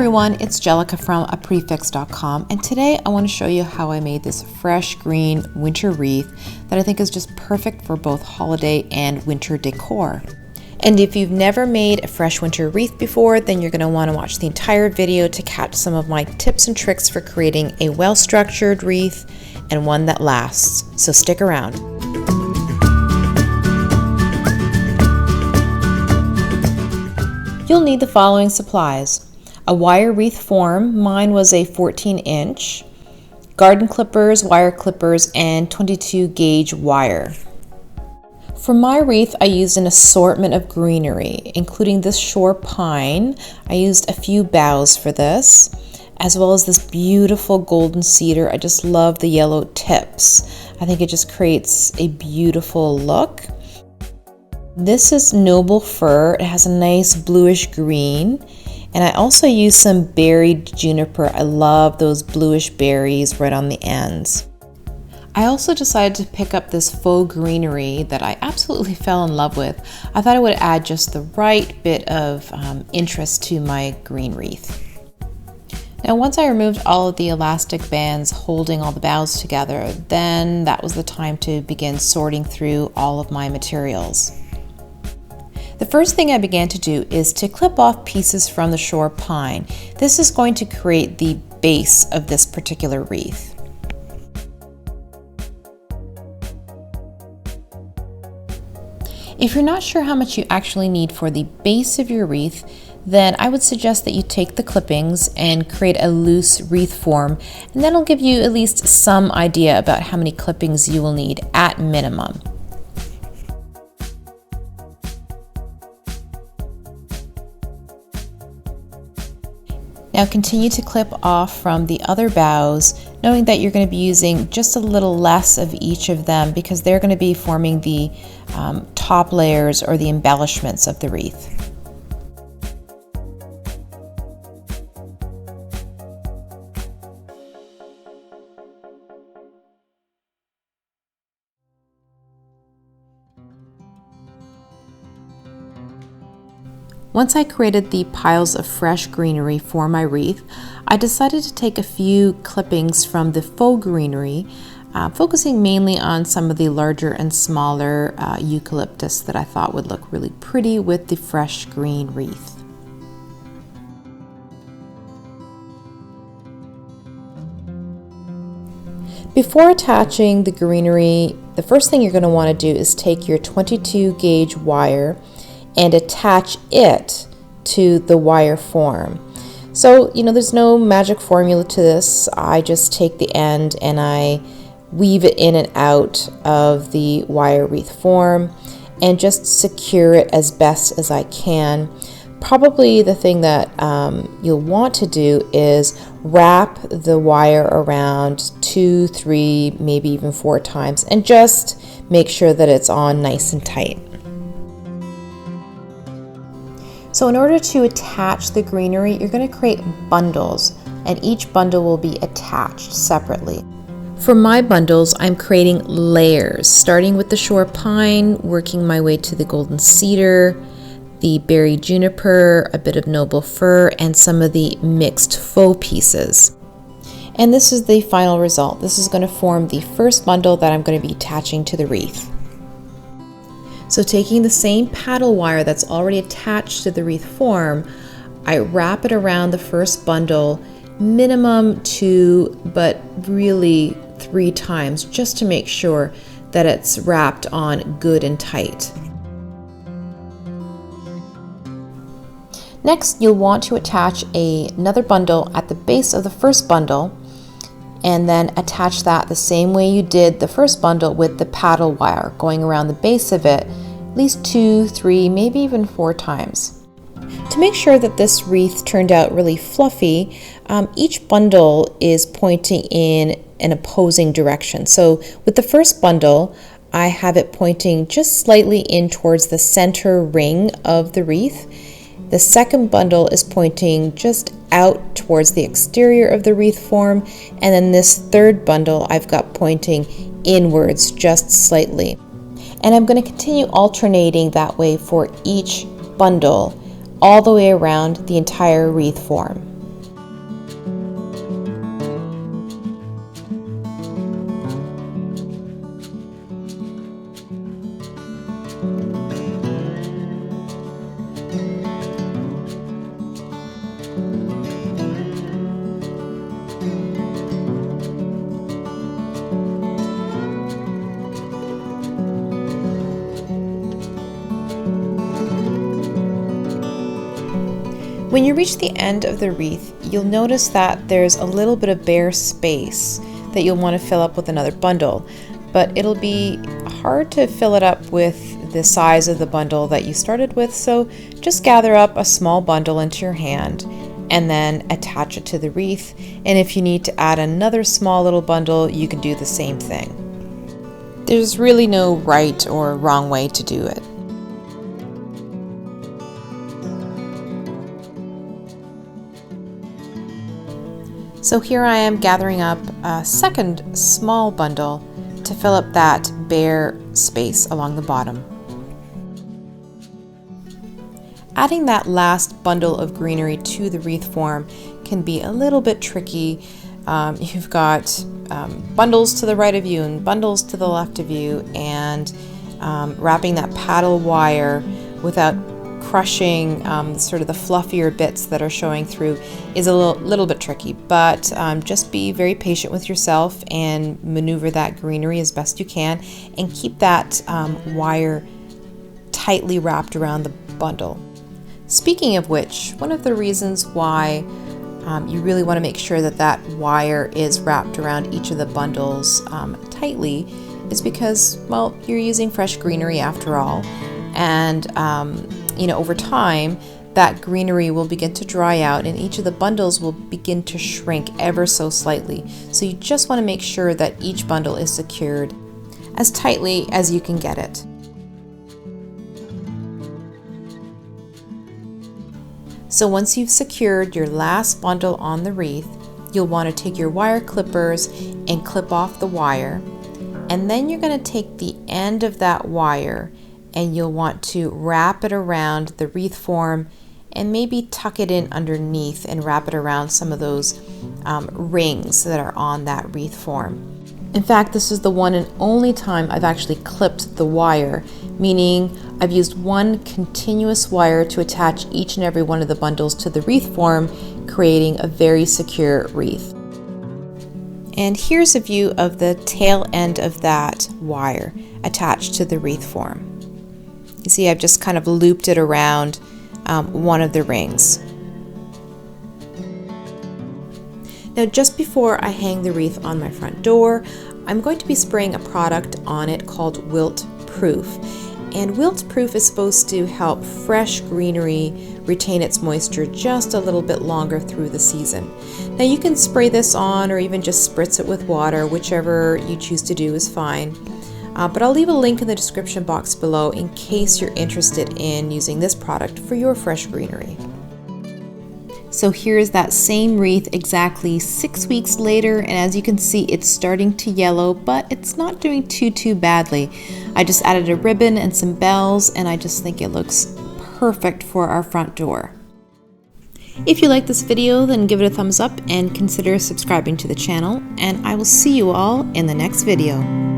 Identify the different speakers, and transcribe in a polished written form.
Speaker 1: everyone, it's Jellica from aprefix.com, and today I want to show you how I made this fresh green winter wreath that I think is just perfect for both holiday and winter decor. And if you've never made a fresh winter wreath before, then you're going to want to watch the entire video to catch some of my tips and tricks for creating a well-structured wreath and one that lasts. So stick around. You'll need the following supplies: a wire wreath form, mine was a 14-inch, garden clippers, wire clippers, and 22 gauge wire. For my wreath, I used an assortment of greenery, including this shore pine. I used a few boughs for this, as well as this beautiful golden cedar. I just love the yellow tips. I think it just creates a beautiful look. This is noble fir. It has a nice bluish green. And I also used some berried juniper. I love those bluish berries right on the ends. I also decided to pick up this faux greenery that I absolutely fell in love with. I thought it would add just the right bit of interest to my green wreath. Now, once I removed all of the elastic bands holding all the boughs together, then that was the time to begin sorting through all of my materials. The first thing I began to do is to clip off pieces from the shore pine. This is going to create the base of this particular wreath. If you're not sure how much you actually need for the base of your wreath, then I would suggest that you take the clippings and create a loose wreath form, and that'll give you at least some idea about how many clippings you will need at minimum. Now continue to clip off from the other boughs, knowing that you're going to be using just a little less of each of them because they're going to be forming the top layers or the embellishments of the wreath. Once I created the piles of fresh greenery for my wreath, I decided to take a few clippings from the faux greenery, focusing mainly on some of the larger and smaller eucalyptus that I thought would look really pretty with the fresh green wreath. Before attaching the greenery, the first thing you're going to want to do is take your 22 gauge wire and attach it to the wire form. So, there's no magic formula to this. I just take the end and I weave it in and out of the wire wreath form and just secure it as best as I can. Probably the thing that you'll want to do is wrap the wire around 2, 3, maybe even 4 times and just make sure that it's on nice and tight. So in order to attach the greenery, you're going to create bundles, and each bundle will be attached separately. For my bundles, I'm creating layers, starting with the shore pine, working my way to the golden cedar, the berried juniper, a bit of noble fir, and some of the mixed faux pieces. And this is the final result. This is going to form the first bundle that I'm going to be attaching to the wreath. So taking the same paddle wire that's already attached to the wreath form, I wrap it around the first bundle, minimum 2, but really 3 times, just to make sure that it's wrapped on good and tight. Next, you'll want to attach another bundle at the base of the first bundle, and then attach that the same way you did the first bundle with the paddle wire, going around the base of it at least 2, 3, maybe even 4 times. To make sure that this wreath turned out really fluffy, each bundle is pointing in an opposing direction. So with the first bundle, I have it pointing just slightly in towards the center ring of the wreath. The second bundle is pointing just out towards the exterior of the wreath form, and then this third bundle I've got pointing inwards just slightly. And I'm going to continue alternating that way for each bundle all the way around the entire wreath form. When you reach the end of the wreath, you'll notice that there's a little bit of bare space that you'll want to fill up with another bundle, but it'll be hard to fill it up with the size of the bundle that you started with, so just gather up a small bundle into your hand and then attach it to the wreath, and if you need to add another small little bundle, you can do the same thing. There's really no right or wrong way to do it. So here I am gathering up a second small bundle to fill up that bare space along the bottom. Adding that last bundle of greenery to the wreath form can be a little bit tricky. You've got bundles to the right of you and bundles to the left of you, and wrapping that paddle wire without crushing sort of the fluffier bits that are showing through is a little bit tricky, but just be very patient with yourself and maneuver that greenery as best you can, and keep that wire tightly wrapped around the bundle. Speaking of which, one of the reasons why you really want to make sure that that wire is wrapped around each of the bundles tightly is because, well, you're using fresh greenery after all, and over time that greenery will begin to dry out and each of the bundles will begin to shrink ever so slightly. So you just want to make sure that each bundle is secured as tightly as you can get it. So once you've secured your last bundle on the wreath, you'll want to take your wire clippers and clip off the wire, and then you're going to take the end of that wire and you'll want to wrap it around the wreath form and maybe tuck it in underneath and wrap it around some of those rings that are on that wreath form. In fact, this is the one and only time I've actually clipped the wire, meaning I've used one continuous wire to attach each and every one of the bundles to the wreath form, creating a very secure wreath. And here's a view of the tail end of that wire attached to the wreath form. You see, I've just kind of looped it around one of the rings. Now, just before I hang the wreath on my front door, I'm going to be spraying a product on it called Wilt Proof. And Wilt Proof is supposed to help fresh greenery retain its moisture just a little bit longer through the season. Now, you can spray this on or even just spritz it with water, whichever you choose to do is fine. But I'll leave a link in the description box below in case you're interested in using this product for your fresh greenery. So here's that same wreath exactly 6 weeks later, and as you can see, it's starting to yellow, but it's not doing too badly. I just added a ribbon and some bells, and I just think it looks perfect for our front door. If you like this video, then give it a thumbs up and consider subscribing to the channel, and I will see you all in the next video.